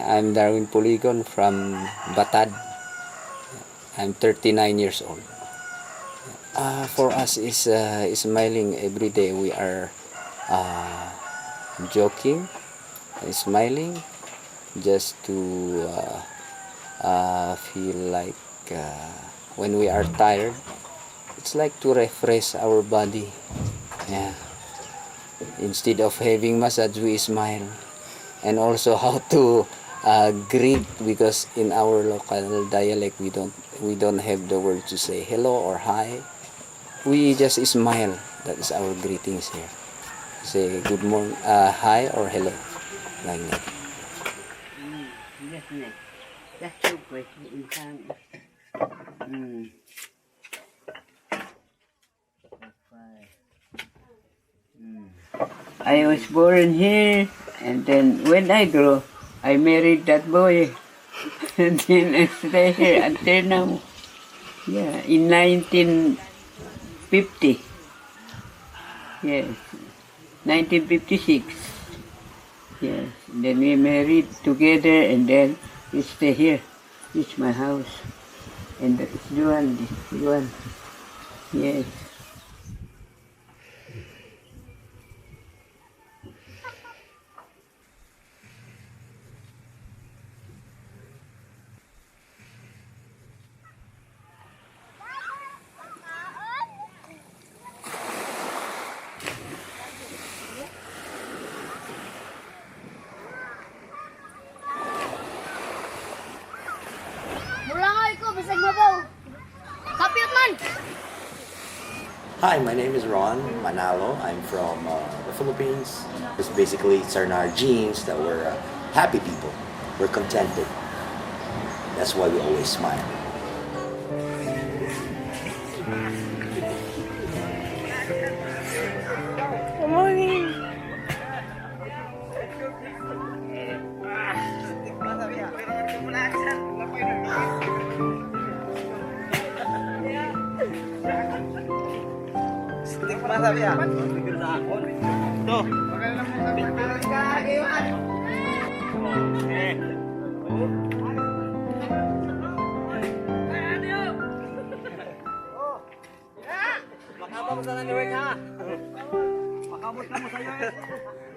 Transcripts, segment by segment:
I'm Darwin Puligon from Batad. I'm 39 years old. For us is smiling every day. We are joking, smiling, just to feel like when we are tired, it's like to refresh our body. Yeah. Instead of having massage, we smile. And also how to greet, because in our local dialect we don't have the word to say hello or hi. We just smile. That is our greetings here. Say good morning, hi or hello, like that. That's so great. I was born here, and then when I grew, I married that boy, and then I stay here until now. Yeah, in 1950. Yes, 1956. Yes, then we married together, and then we stay here. It's my house, and that is Juan. Juan. Yes. Hi, my name is Ron Manalo. I'm from the Philippines. It's in our genes that we're happy people. We're contented. That's why we always smile. Good morning.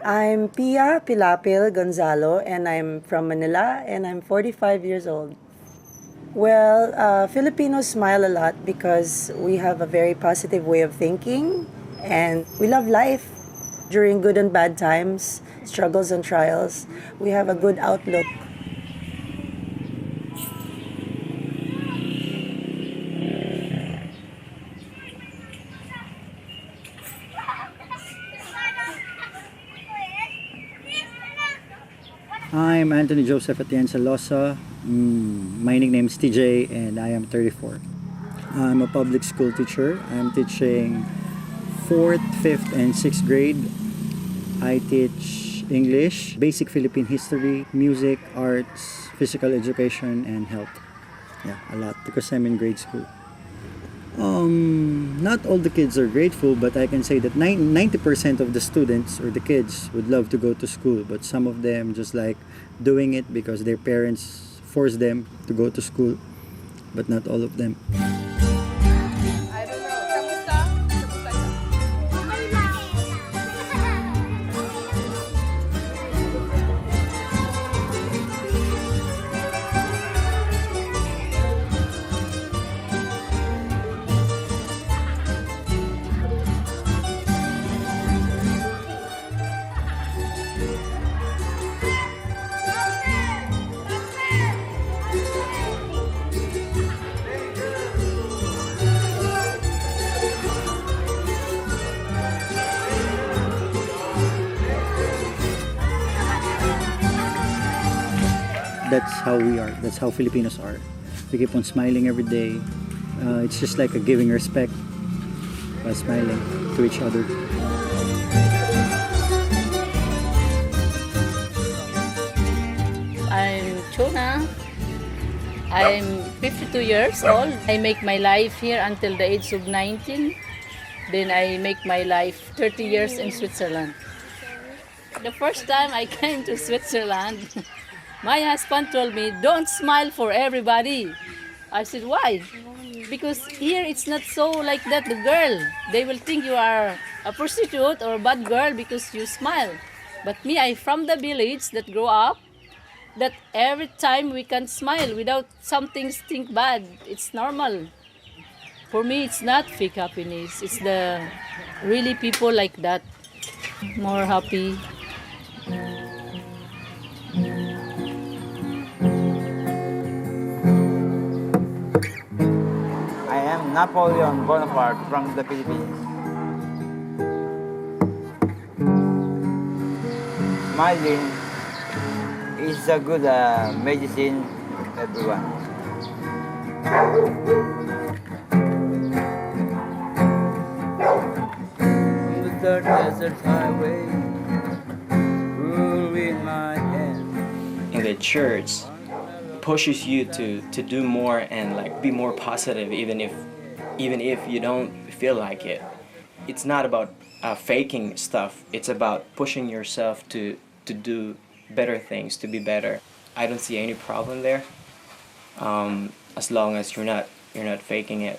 I'm Pia Pilapil Gonzalo, and I'm from Manila, and I'm 45 years old. Well, Filipinos smile a lot because we have a very positive way of thinking, and we love life. During good and bad times, struggles and trials, we have a good outlook. I'm Anthony Joseph Atienza Losa. My nickname is TJ, and I am 34. I'm a public school teacher. I'm teaching 4th, 5th, and 6th grade. I teach English, basic Philippine history, music, arts, physical education, and health. Yeah, a lot because I'm in grade school. Not all the kids are grateful, but I can say that 90% of the students or the kids would love to go to school, but some of them just like doing it because their parents force them to go to school, but not all of them. that's how we are. That's how Filipinos are. We keep on smiling every day. It's just like a giving respect by smiling to each other. I'm Chona. I'm 52 years old. I make my life here until the age of 19. Then I make my life 30 years in Switzerland. The first time I came to Switzerland, my husband told me, don't smile for everybody. I said, why? Because here it's not so like that, the girl. They will think you are a prostitute or a bad girl because you smile. But me, I from the village that grew up, that every time we can smile without something think bad. It's normal. For me, it's not fake happiness. It's the really people like that, more happy. I am Napoleon Bonaparte from the Philippines. Smiling is a good medicine, everyone. On the third desert highway, rule in my hand. In the church pushes you to do more and like be more positive even if you don't feel like it. It's not about faking stuff. It's about pushing yourself to do better things, to be better. I don't see any problem there, as long as you're not faking it.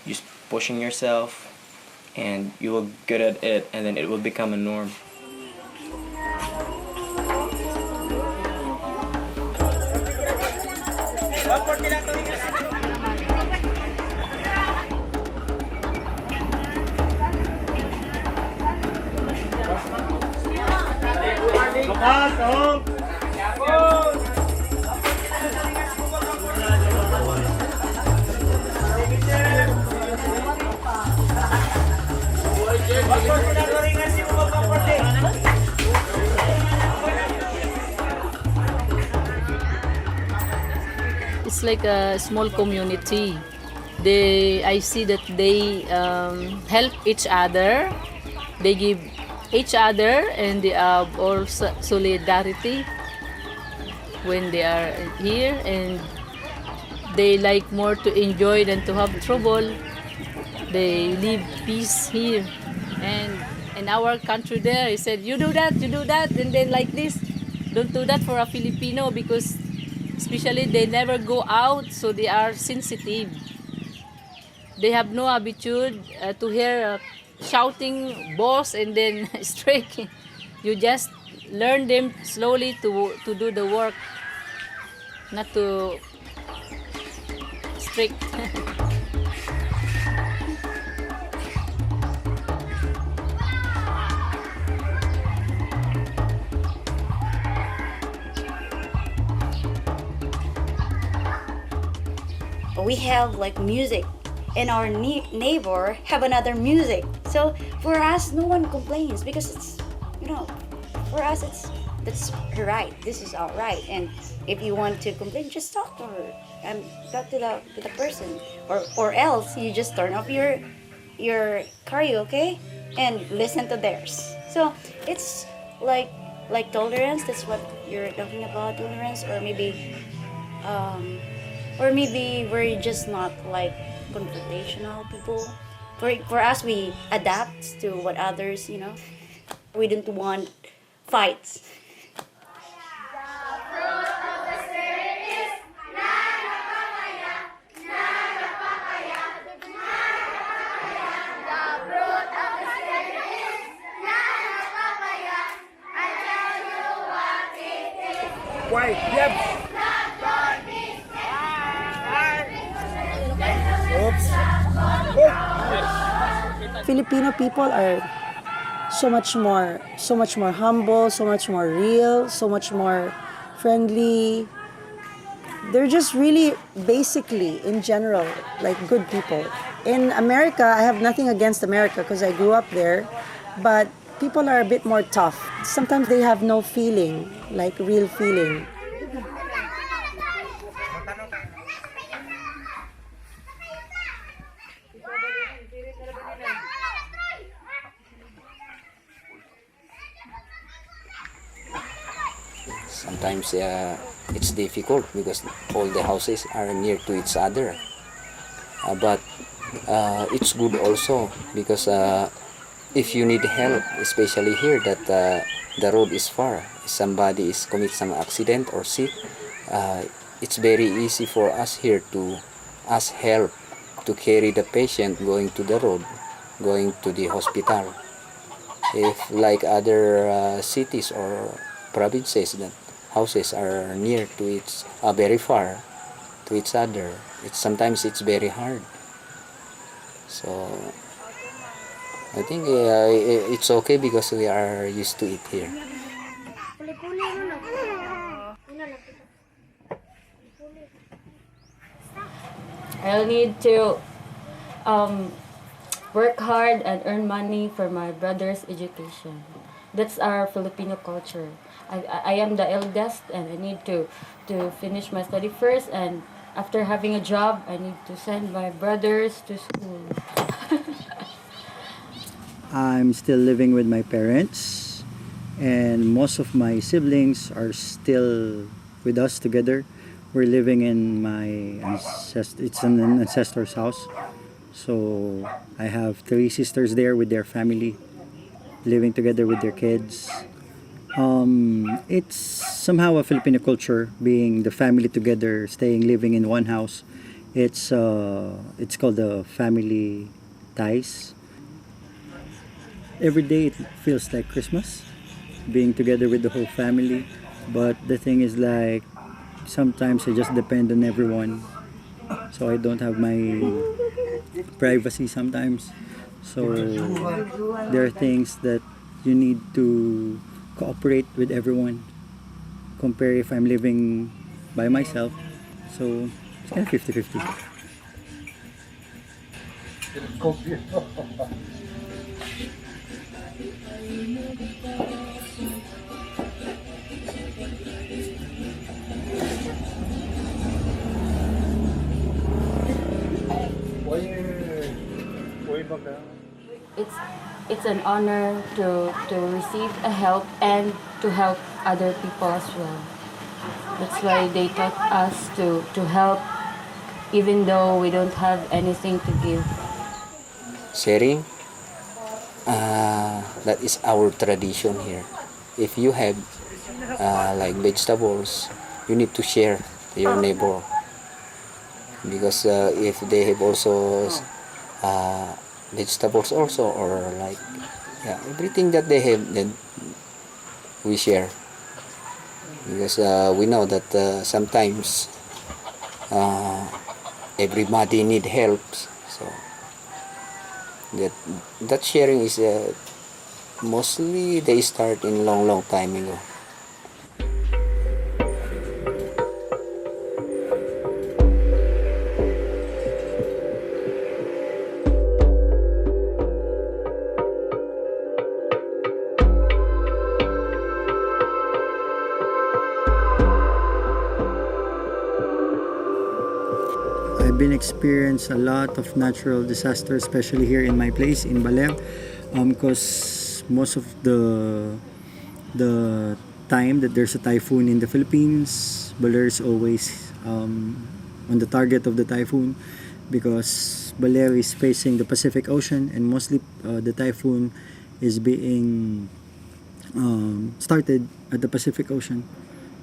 Just pushing yourself, and you will get at it, and then it will become a norm. It's like a small community. I see that they help each other. They give each other, and they have also solidarity when they are here, and they like more to enjoy than to have trouble. They live peace here, and in our country there, he said, you do that, and then like this. Don't do that for a Filipino, because especially they never go out, so they are sensitive. They have no habitude to hear shouting boss and then striking. You just learn them slowly to do the work, not to strict. We have like music, and our neighbor have another music. So for us, no one complains, because it's, for us that's her right. This is our right. And if you want to complain, just talk to her and talk to the person, or else you just turn off your karaoke and listen to theirs. So it's like tolerance. That's what you're talking about, tolerance, or maybe we're just not like confrontational people. For us, we adapt to what others, We don't want fights. Filipino people are so much more humble, so much more real, so much more friendly. They're just really basically, in general, like good people. In America, I have nothing against America because I grew up there, but people are a bit more tough. Sometimes they have no feeling, like real feeling. Sometimes it's difficult because all the houses are near to each other. But it's good also because if you need help, especially here that the road is far, if somebody is commit some accident or sick, it's very easy for us here to ask help to carry the patient going to the road, going to the hospital. If like other cities or provinces that houses are near to each, very far to each other, sometimes it's very hard. So I think it's okay because we are used to it here. I'll need to work hard and earn money for my brother's education. That's our Filipino culture. I am the eldest and I need to finish my study first, and after having a job I need to send my brothers to school. I'm still living with my parents, and most of my siblings are still with us together. We're living in my it's an ancestor's house. So I have 3 sisters there with their family, living together with their kids. It's somehow a Filipino culture, being the family together, living in one house. It's called the family ties. Every day it feels like Christmas, being together with the whole family. But the thing is, like, sometimes I just depend on everyone, so I don't have my privacy sometimes. So there are things that you need to cooperate with everyone, compare if I'm living by myself. So it's kind of 50-50. It's an honor to receive a help and to help other people as well. That's why they taught us to help even though we don't have anything to give. Sharing, that is our tradition here. If you have like vegetables, you need to share to your neighbor, because if they have also vegetables also, or like everything that they have, then we share, because we know that sometimes everybody need help. So that sharing is mostly they start in long time ago. I've been experienced a lot of natural disasters, especially here in my place in Baler, because most of the time that there's a typhoon in the Philippines, Baler is always on the target of the typhoon, because Baler is facing the Pacific Ocean, and mostly the typhoon is being started at the Pacific Ocean.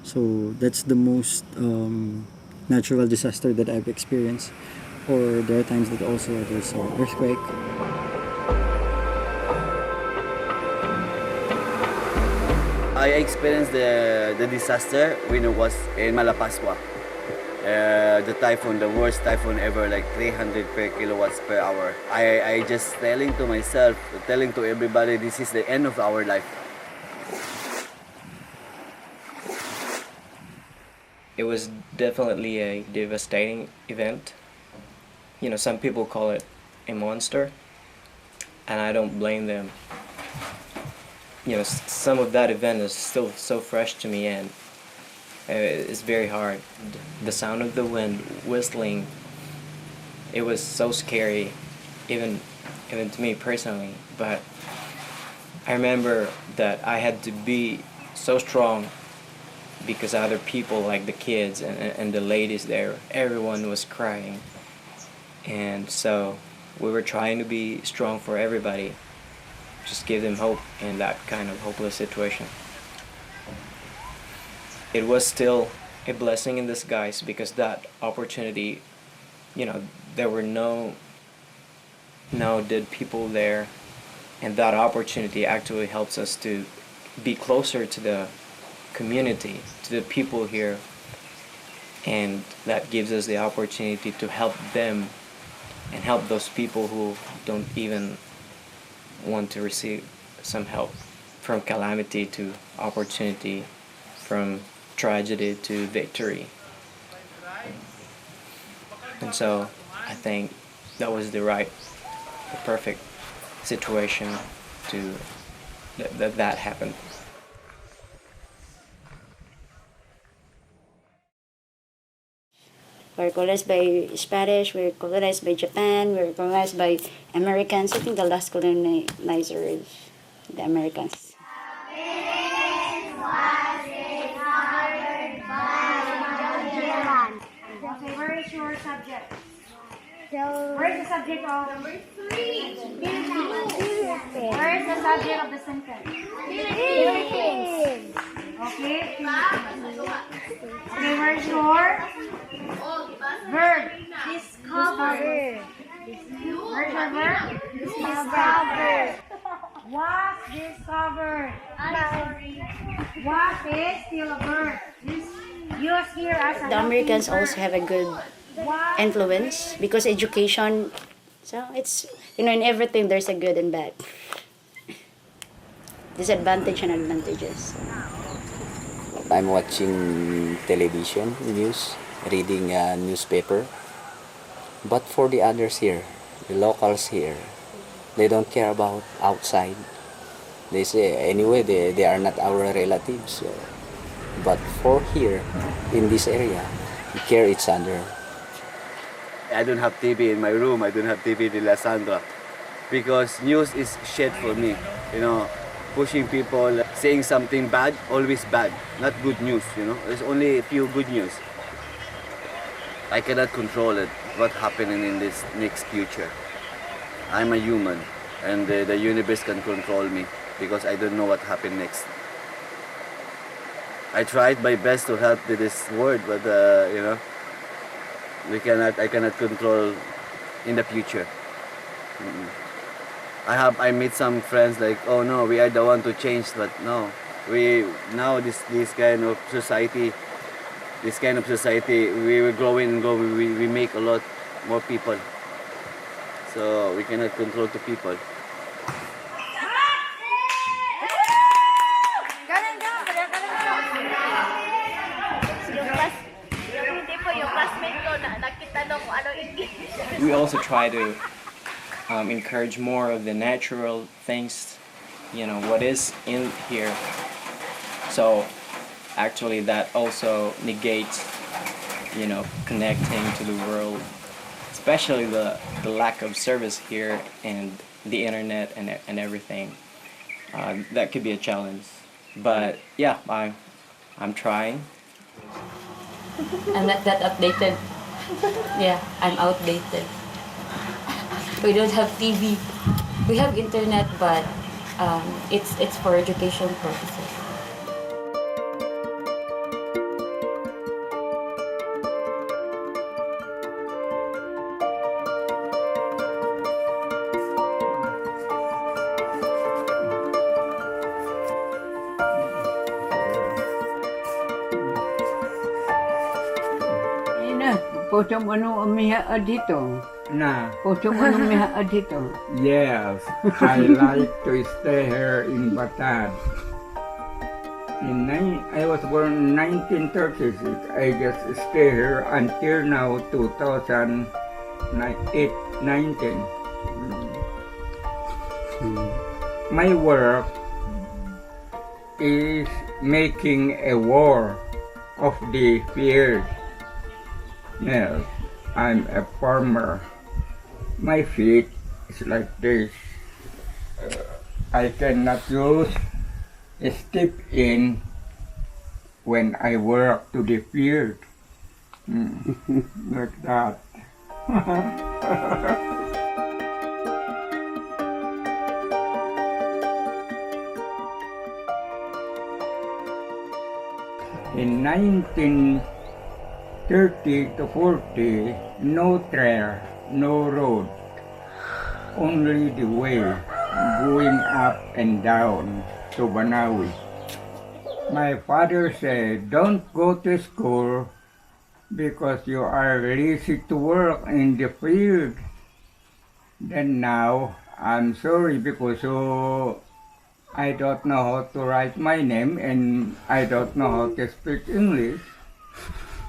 So that's the most natural disaster that I've experienced. Or there are times that also there's an earthquake. I experienced the disaster when it was in Malapascua. The typhoon, the worst typhoon ever, like 300 per kilowatts per hour. I just telling to myself, telling to everybody, this is the end of our life. It was definitely a devastating event. You know, some people call it a monster, and I don't blame them. You know, some of that event is still so fresh to me, and it's very hard. The sound of the wind whistling, it was so scary, even to me personally. But I remember that I had to be so strong because other people, like the kids and the ladies there, everyone was crying. And so we were trying to be strong for everybody, just give them hope in that kind of hopeless situation. It was still a blessing in disguise because that opportunity, there were no dead people there, and that opportunity actually helps us to be closer to the community, to the people here, and that gives us the opportunity to help them and help those people who don't even want to receive some help, from calamity to opportunity, from tragedy to victory. And so I think that was the perfect situation to that happened. We're colonized by Spanish, we're colonized by Japan, we're colonized by Americans. I think the last colonizer is the Americans. Where is your subject? Where is the subject of number 3? Where is the subject of the sentence? Philippines. Okay. Okay, where's your verb? Discover. Where's your verb? Discover. Was discovered. What is still a verb? Use here as The Americans also have a good influence because education, so it's, in everything there's a good and bad. Disadvantage and advantages. I'm watching television news, reading a newspaper. But for the others here, the locals here, they don't care about outside. They say, anyway, they are not our relatives. So. But for here, in this area, we care each other. I don't have TV in my room. I don't have TV in La Sandra because news is shit for me. Pushing people, saying something bad, always bad, not good news. There's only a few good news. I cannot control it. What's happening in this next future? I'm a human, and the universe can control me because I don't know what happened next. I tried my best to help with this word, but I cannot control in the future. I meet some friends like, oh no, we are the one to change, but no, this kind of society, we were growing and growing. We make a lot more people, so we cannot control the people. We also try to encourage more of the natural things, what is in here. So actually that also negates, connecting to the world, especially the lack of service here and the internet and everything. That could be a challenge. But yeah, I'm trying. I'm not that updated. Yeah, I'm outdated. We don't have TV. We have internet, but it's for education purposes. Potom ano umiha dito? Na. Potom ano umiha dito? Yes, I like to stay here in Bataan. I was born in 1936. I just stay here until now, 2019. My work is making a war of the fields. Yes, I'm a farmer. My feet is like this. I cannot use step in when I work to the field. Like that. In 1930 to 40, no trail, no road, only the way going up and down to Banawi. My father said, don't go to school because you are lazy to work in the field. Then now, I'm sorry because I don't know how to write my name and I don't know how to speak English.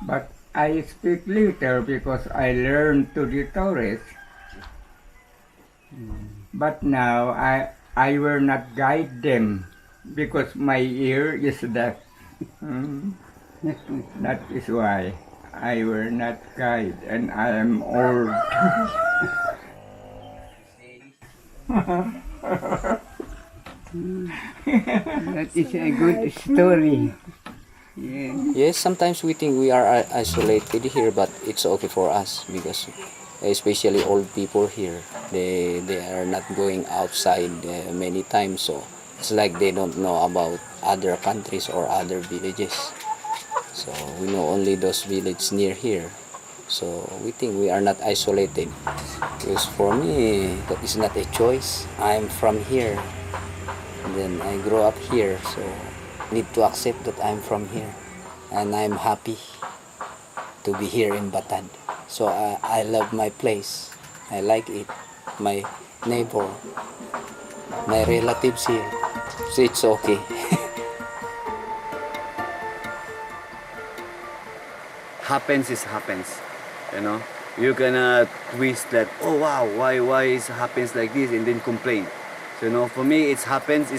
But I speak little because I learned to the tourist. But now I will not guide them because my ear is deaf. That is why I will not guide and I am old. That is a good story. Yeah. Yes, sometimes we think we are isolated here, but it's okay for us because especially old people here, they are not going outside many times, so it's like they don't know about other countries or other villages. So we know only those villages near here. So we think we are not isolated. Because for me, that is not a choice. I'm from here. And then I grow up here, so I need to accept that I'm from here. And I'm happy to be here in Batad. So I love my place. I like it. My neighbor, my relatives here. So it's okay. Happens is happens, you know. You cannot twist that, oh wow, why it happens like this and then complain. So, you know, for me, it happens.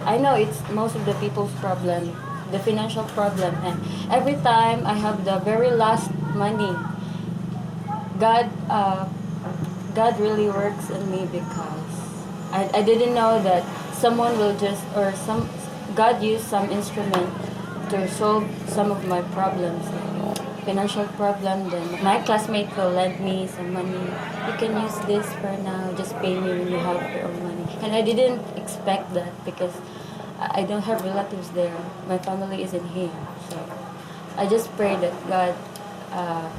I know it's most of the people's problem, the financial problem, and every time I have the very last money, God really works in me because I didn't know that someone will God used some instrument to solve some of my problems, like financial problem. Then my classmate will lend me some money. You can use this for now. Just pay me when you have your own money. And I didn't expect that because I don't have relatives there. My family isn't here. So I just pray that God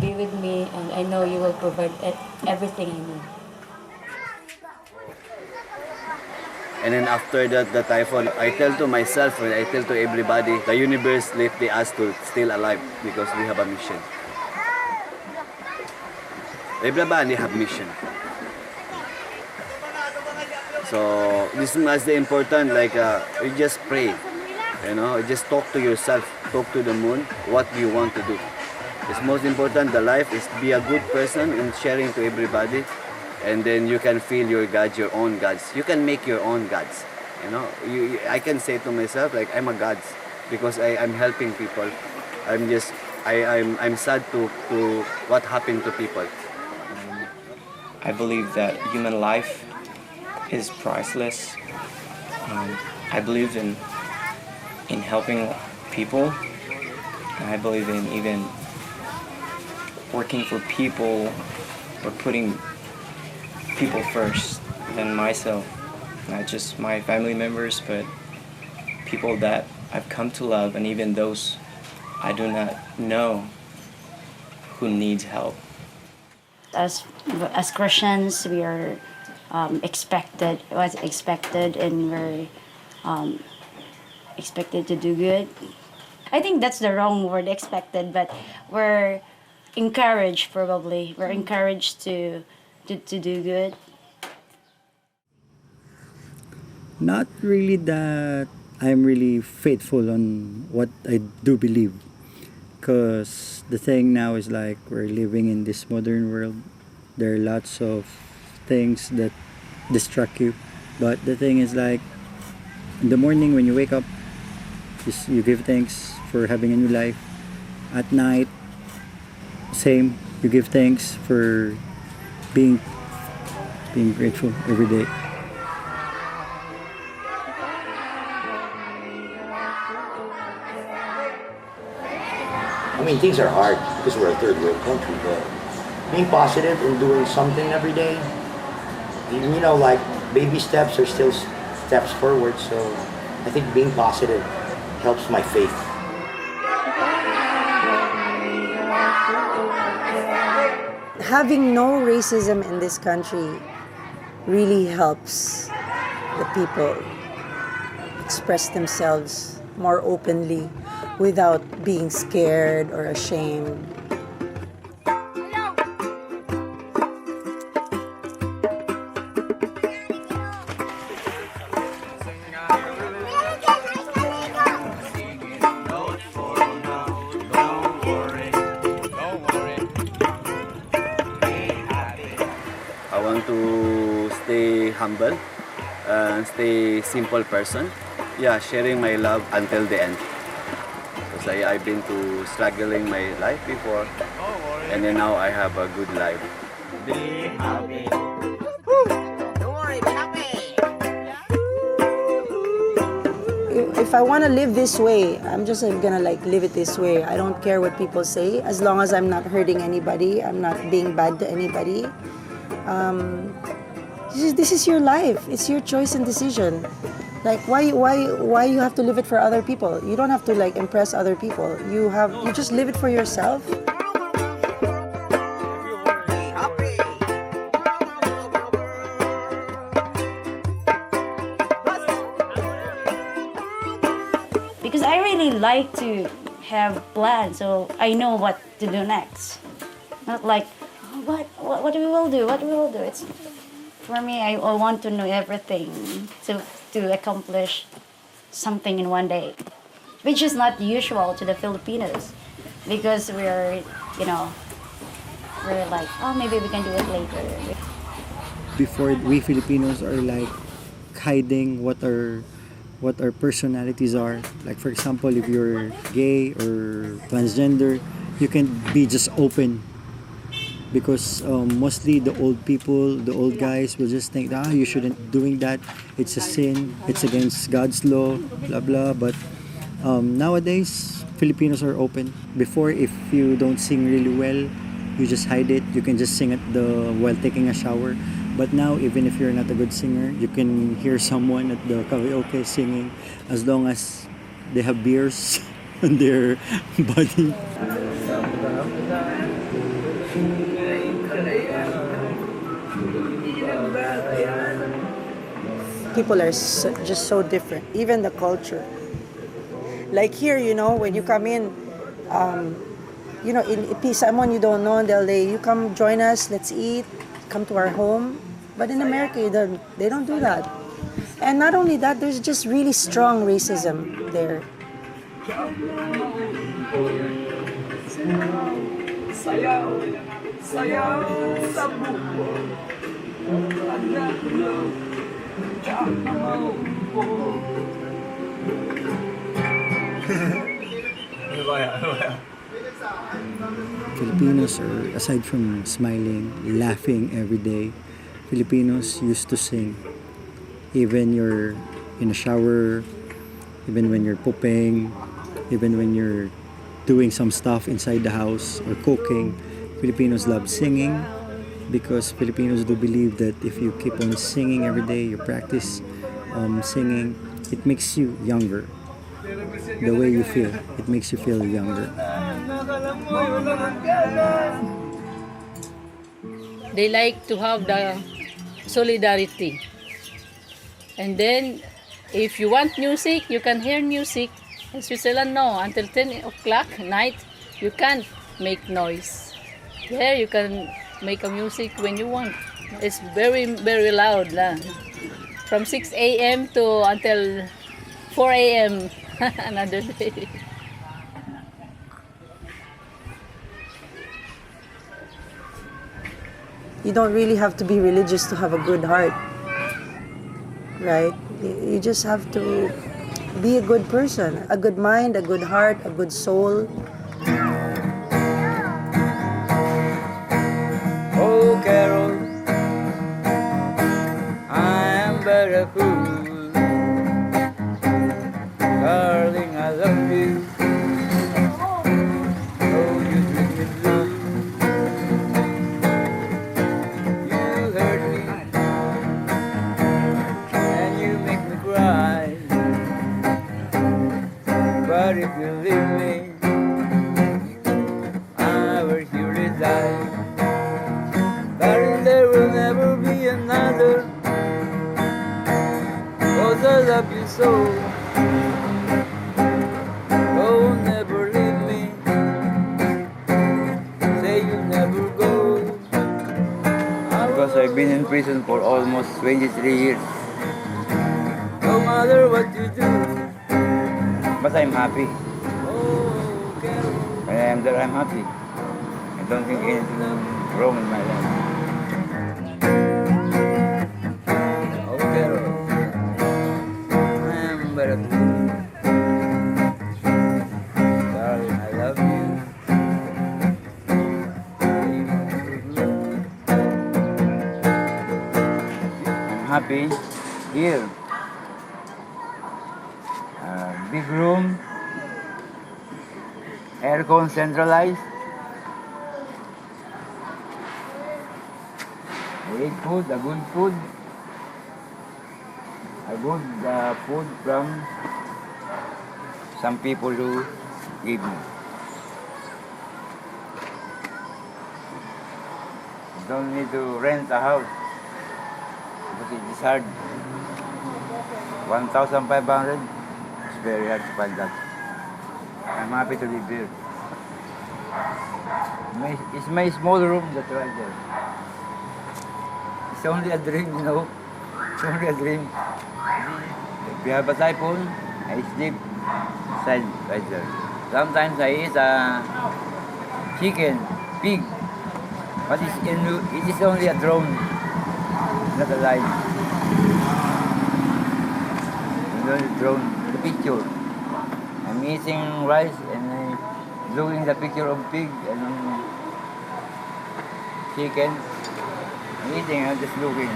be with me, and I know you will provide everything I need. And then after that, the typhoon, I tell to myself and I tell to everybody, the universe left us to still alive because we have a mission. Everybody have mission. So this is the important, like you just pray, you know, just talk to yourself, talk to the moon, what do you want to do. It's most important, the life is be a good person and sharing to everybody. And then you can feel your gods, your own gods. You can make your own gods. You know, I can say to myself like I'm a god because I'm helping people. I'm sad to what happened to people. I believe that human life is priceless. I believe in helping people. I believe in even working for people or putting people first than myself. Not just my family members, but people that I've come to love, and even those I do not know who needs help. As Christians, we are expected, was expected, and we're expected to do good. I think that's the wrong word, expected, but we're encouraged, probably. We're encouraged to do good. Not really that I'm really faithful on what I do believe. Because the thing now is like we're living in this modern world. There are lots of things that distract you. But the thing is like in the morning when you wake up, you give thanks for having a new life. At night, same, you give thanks for being grateful every day. I mean, things are hard because we're a third world country, but being positive and doing something every day, you know, like baby steps are still steps forward. So I think being positive helps my faith. Having no racism in this country really helps the people express themselves more openly without being scared or ashamed. I want to stay humble and stay simple person. Yeah, sharing my love until the end. Because I've been to struggling my life before, and then now I have a good life. Be happy. If I want to live this way, I'm just gonna like live it this way. I don't care what people say, as long as I'm not hurting anybody, I'm not being bad to anybody. This is your life. It's your choice and decision. Like why you have to live it for other people? You don't have to like impress other people. You just live it for yourself. Because I really like to have plans, so I know what to do next. Not like, oh, what we will do, what we will do. It's for me. I want to know everything to accomplish something in one day, which is not usual to the Filipinos, because we're like, oh, maybe we can do it later. Before, we Filipinos are like hiding what our personalities are. Like for example, if you're gay or transgender, you can be just open. Because mostly the old people, the old guys will just think, you shouldn't doing that. It's a sin. It's against God's law, blah blah. But nowadays, Filipinos are open. Before, if you don't sing really well, you just hide it. You can just sing while taking a shower. But now, even if you're not a good singer, you can hear someone at the karaoke singing, as long as they have beers on their body. People are just so different. Even the culture. Like here, when you come in, in someone you don't know, they'll say, you come join us, let's eat, come to our home. But in America, they don't do that. And not only that, there's just really strong racism there. Filipinos are, aside from smiling, laughing every day, Filipinos used to sing. Even you're in a shower, even when you're pooping, even when you're doing some stuff inside the house or cooking, Filipinos love singing, because Filipinos do believe that if you keep on singing every day, you practice singing, it makes you younger. The way you feel, it makes you feel younger. They like to have the solidarity. And then, if you want music, you can hear music. In Switzerland, no. Until 10 o'clock night, you can't make noise. There, you can make a music when you want. It's very, very loud. From 6 a.m. to until 4 a.m. another day. You don't really have to be religious to have a good heart, right? You just have to be a good person, a good mind, a good heart, a good soul. Oh, Carol, I am but a fool. Darling, I love you. Oh, you treat me blue. You hurt me, and you make me cry. But if you leave me, I will surely die. Darling, there will never be another, 'cause I love you so. Don't never leave me, say you'll never go. Because I've been in prison for almost 23 years. No matter what you do, but I'm happy. When I am there, I'm happy. I don't think anything wrong in my life. Oh, Carol, I am but a fool. Darling, I love you. I'm happy here. Big room, aircon centralized. I ate food, a good food. A good food from some people who give me. Don't need to rent a house because it is hard. 1,500. It's very hard to find that. I'm happy to live here. It's my small room that's right there. It's only a dream, you know. It's only a dream. If we have a typhoon, I sleep inside right there. Sometimes I eat chicken, pig, but it is only a drone, not alive. It's only a drone, the picture. I'm eating rice and looking the picture of pig and chicken. I'm eating, I'm just looking.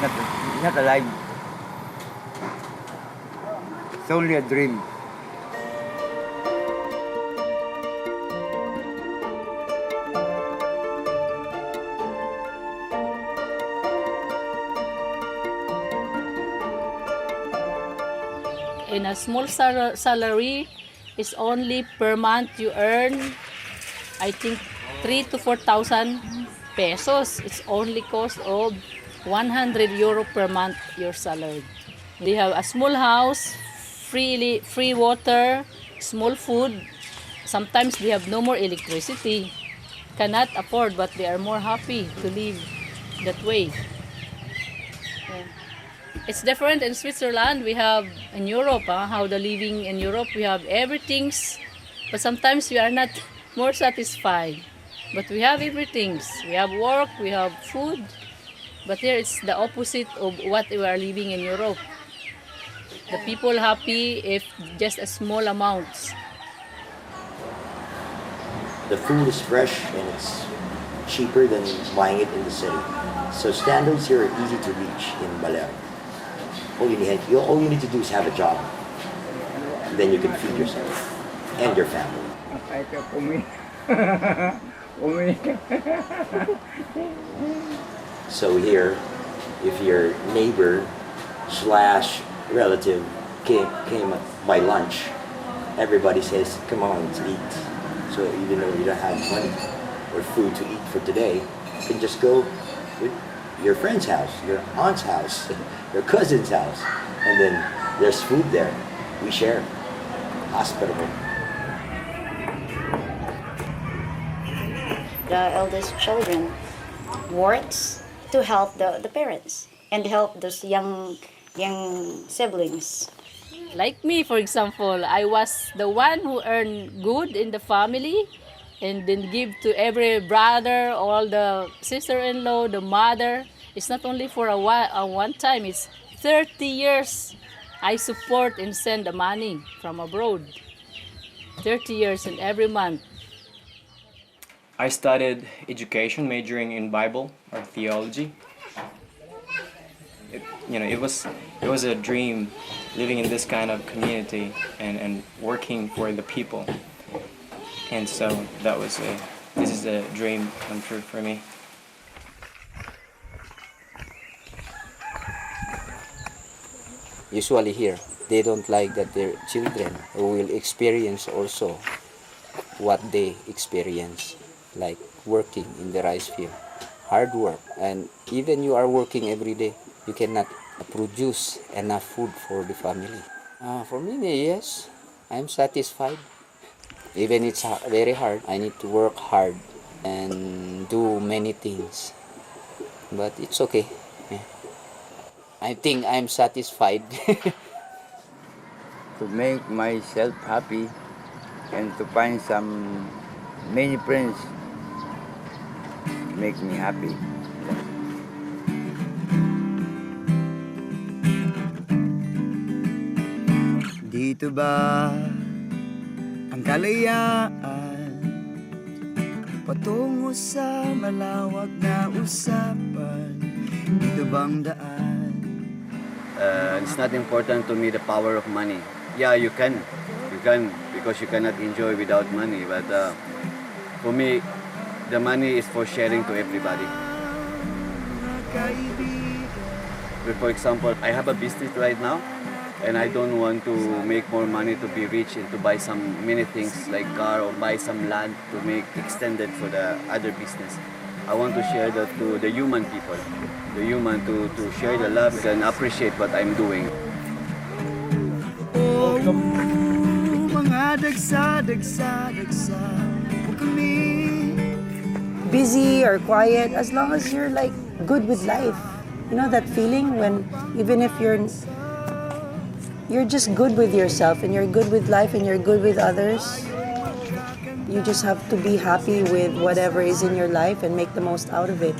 It's not alive. It's only a dream. In a small salary is only per month you earn, I think 3,000 to 4,000 pesos. It's only cost of 100 euro per month your salary. They have a small house, free water, small food. Sometimes they have no more electricity. Cannot afford, but they are more happy to live that way. Yeah. It's different in Switzerland. We have in Europe, how the living in Europe, we have everything, but sometimes we are not more satisfied. But we have everything. We have work, we have food, but here it's the opposite of what we are living in Europe. The people happy if just a small amounts. The food is fresh and it's cheaper than buying it in the city. So standards here are easy to reach in Balear. All you need to do is have a job. Then you can feed yourself and your family. So here, if your neighbor / relative came by lunch, everybody says, "Come on, let's eat." So even though you don't have money or food to eat for today, you can just go with your friend's house, your aunt's house, your cousin's house, and then there's food there. We share. Hospitable. The eldest children works to help the parents and help those young siblings. Like me, for example, I was the one who earned good in the family and then give to every brother, all the sister-in-law, the mother. It's not only for a one time, it's 30 years I support and send the money from abroad. 30 years and every month. I studied education, majoring in Bible or theology. It was a dream living in this kind of community and working for the people. And so this is a dream come true for me. Usually here, they don't like that their children will experience also what they experience, like working in the rice field, hard work, and even you are working every day, you cannot produce enough food for the family. For me, yes, I'm satisfied. Even it's very hard, I need to work hard and do many things, but it's okay. Yeah. I think I'm satisfied. To make myself happy and to find some many friends make me happy. Dito ba ang kalayaan patungo sa malawak na usapan? Dito bang daan? It's not important to me the power of money. Yeah, you can because you cannot enjoy without money. But for me, the money is for sharing to everybody. For example, I have a business right now, and I don't want to make more money to be rich and to buy some many things like car or buy some land to make extended for the other business. I want to share that to the human people, the human to share the love and appreciate what I'm doing. Busy or quiet, as long as you're like good with life. You know that feeling when even if you're just good with yourself and you're good with life and you're good with others, you just have to be happy with whatever is in your life and make the most out of it.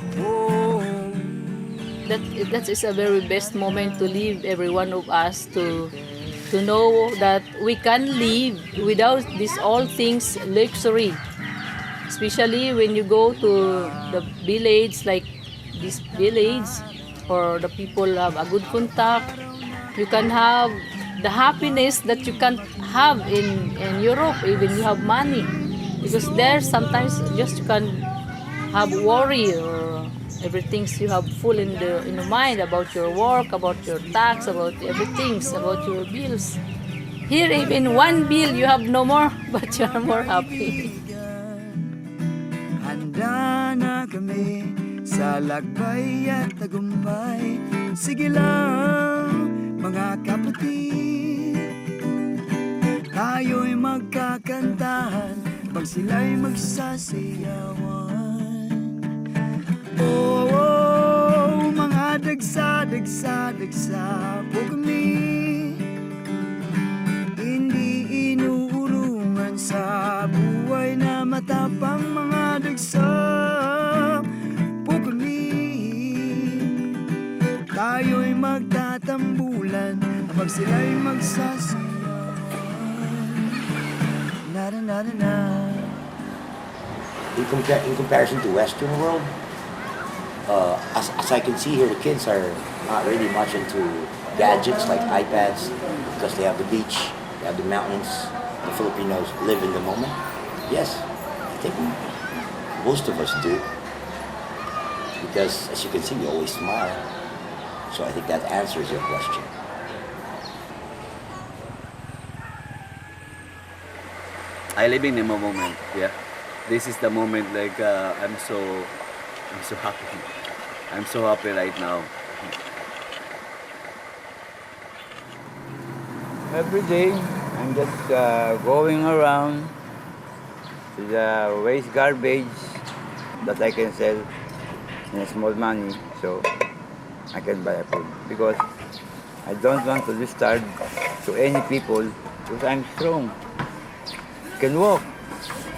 That is a very best moment to live, every one of us, to know that we can live without these all things luxury. Especially when you go to the village, like this village, or the people have a good contact, you can have the happiness that you can't have in Europe, even you have money. Because there sometimes just you can have worry or everything you have full in the mind about your work, about your tax, about everything, about your bills. Here even one bill you have no more, but you are more happy. Handa na kami sa lakbay at tagumpay. Sige lang mga kapatid, tayo'y magkakantahan pag sila'y magsasayawan. Oh, mga dagsa po kami, hindi inuurungan sa buhay na matapang. Mga dagsa po kami, tayo'y magtatambulan pag sila'y magsasayawan. In comparison to Western world, as I can see here, the kids are not really much into gadgets like iPads because they have the beach, they have the mountains. The Filipinos live in the moment. Yes, I think most of us do because, as you can see, we always smile. So I think that answers your question. I live in the moment, yeah. This is the moment like I'm so happy. I'm so happy right now. Every day, I'm just going around to the waste garbage that I can sell in small money, so I can buy a food. Because I don't want to be starved to any people, because I'm strong. I can walk,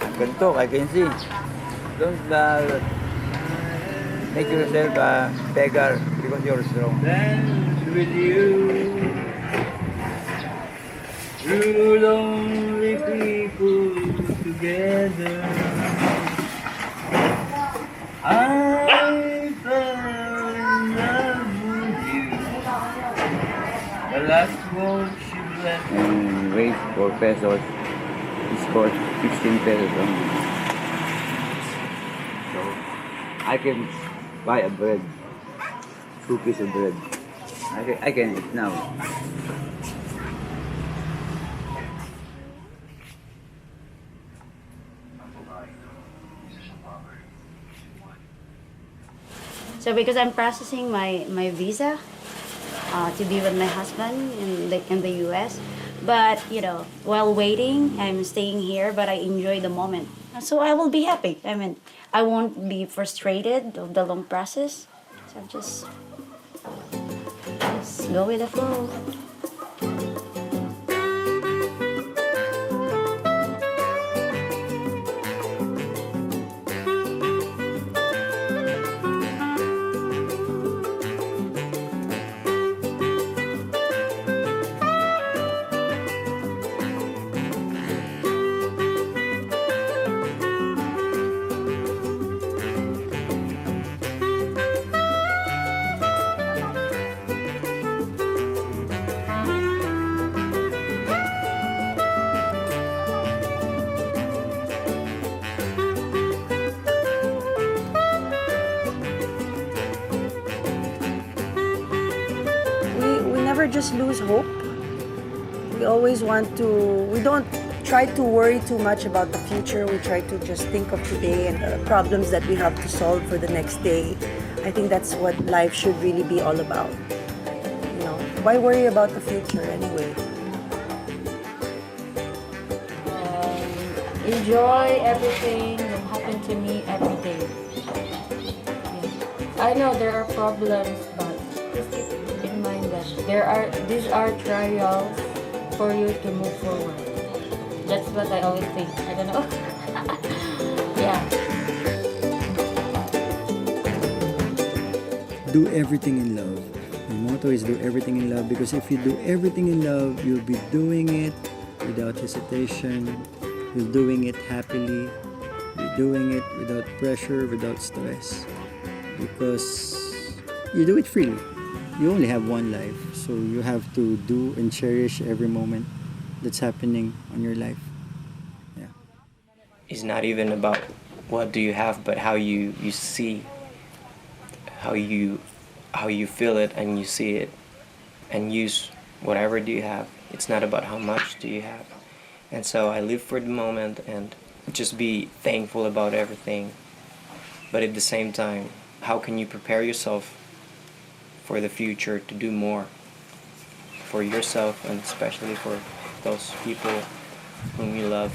I can talk, I can see. Don't make yourself a beggar because you're strong. Dance with you. Two lonely people together. I fell in love with you. The last word she left. And wait for pesos. It's cost 16 pesos only. So I can buy a bread. 2 pieces of bread. I can eat now. So because I'm processing my visa to be with my husband in the US, but while waiting, I'm staying here, but I enjoy the moment. So I will be happy. I mean, I won't be frustrated of the long process. So just go with the flow. We never just lose hope. We always we don't try to worry too much about the future. We try to just think of today and the problems that we have to solve for the next day. I think that's what life should really be all about. Why worry about the future anyway? Enjoy everything that happened to me every day. Yeah. I know there are problems, but just keep in mind that these are trials for you to move forward. That's what I always think. I don't know. Yeah. Do everything in love. My motto is do everything in love, because if you do everything in love, you'll be doing it without hesitation. You're doing it happily. You're doing it without pressure, without stress. Because you do it freely. You only have one life, so you have to do and cherish every moment that's happening on your life. Yeah. It's not even about what do you have, but how you see, how you feel it and you see it, and use whatever do you have. It's not about how much do you have. And so I live for the moment and just be thankful about everything. But at the same time, how can you prepare yourself for the future to do more for yourself, and especially for those people whom you love?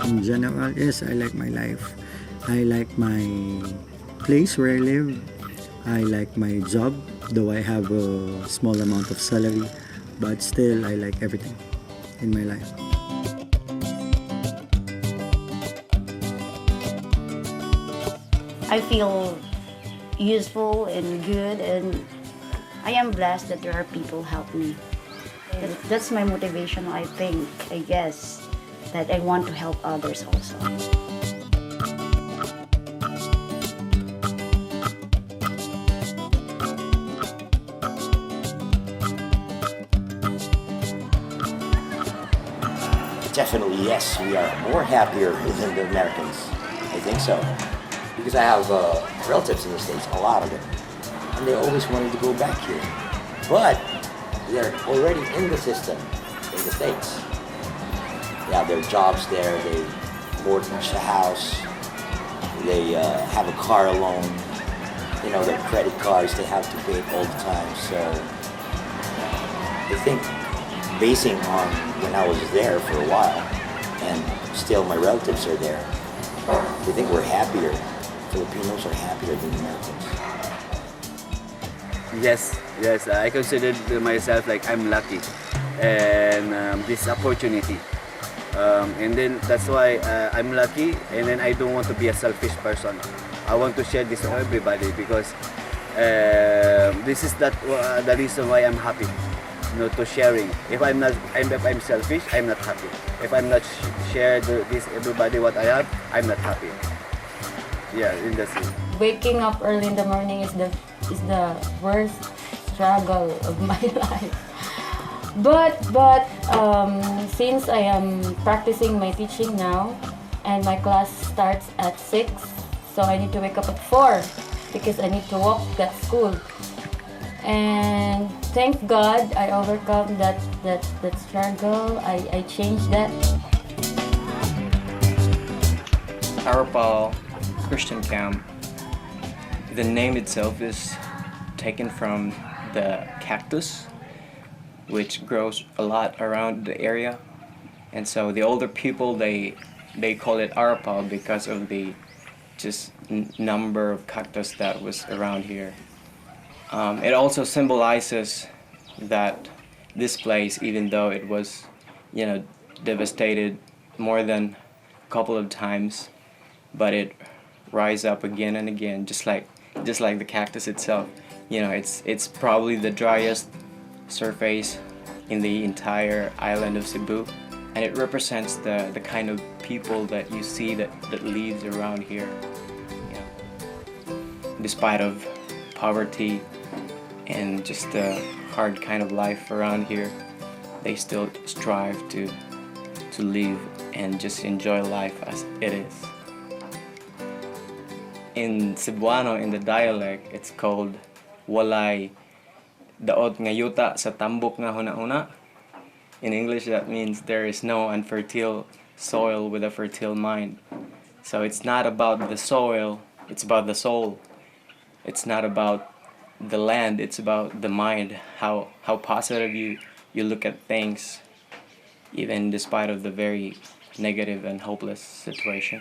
In general, yes, I like my life. I like my place where I live. I like my job, though I have a small amount of salary, but still I like everything in my life. I feel useful and good, and I am blessed that there are people help me. That's my motivation, I think, I guess, that I want to help others also. Definitely, yes, we are more happier than the Americans. I think so. Because I have relatives in the States, a lot of them. And they always wanted to go back here. But they're already in the system in the States. They have their jobs there, they mortgage a house, they have a car loan, you know, their credit cards, they have to pay it all the time. So I think basing on when I was there for a while, and still my relatives are there, I think we're happier. Filipinos are happier than Americans. Yes, I consider myself like I'm lucky and this opportunity. And then that's why I'm lucky, and then I don't want to be a selfish person. I want to share this to everybody because this is the reason why I'm happy. You know, to sharing. If I'm selfish, I'm not happy. If I'm not share this everybody what I have, I'm not happy. Yeah, in the scene. Waking up early in the morning is the worst struggle of my life. But since I am practicing my teaching now, and my class starts at 6, so I need to wake up at 4 because I need to walk at school. And thank God I overcome that struggle. I changed that. Arapal Christian Camp, the name itself is taken from the cactus, which grows a lot around the area, and so the older people they call it Arapal because of the just number of cactus that was around here. It also symbolizes that this place, even though it was, you know, devastated more than a couple of times, but it rise up again and again, just like the cactus itself. You know, it's probably the driest surface in the entire island of Cebu, and it represents the kind of people that you see that lives around here. You know, despite of poverty and just the hard kind of life around here, they still strive to live and just enjoy life as it is. In Cebuano, in the dialect, it's called walay daot nga yuta sa tambok nga huna-huna. In English, that means there is no unfertile soil with a fertile mind. So it's not about the soil, it's about the soul. It's not about the land, it's about the mind, how positive you look at things, even despite of the very negative and hopeless situation.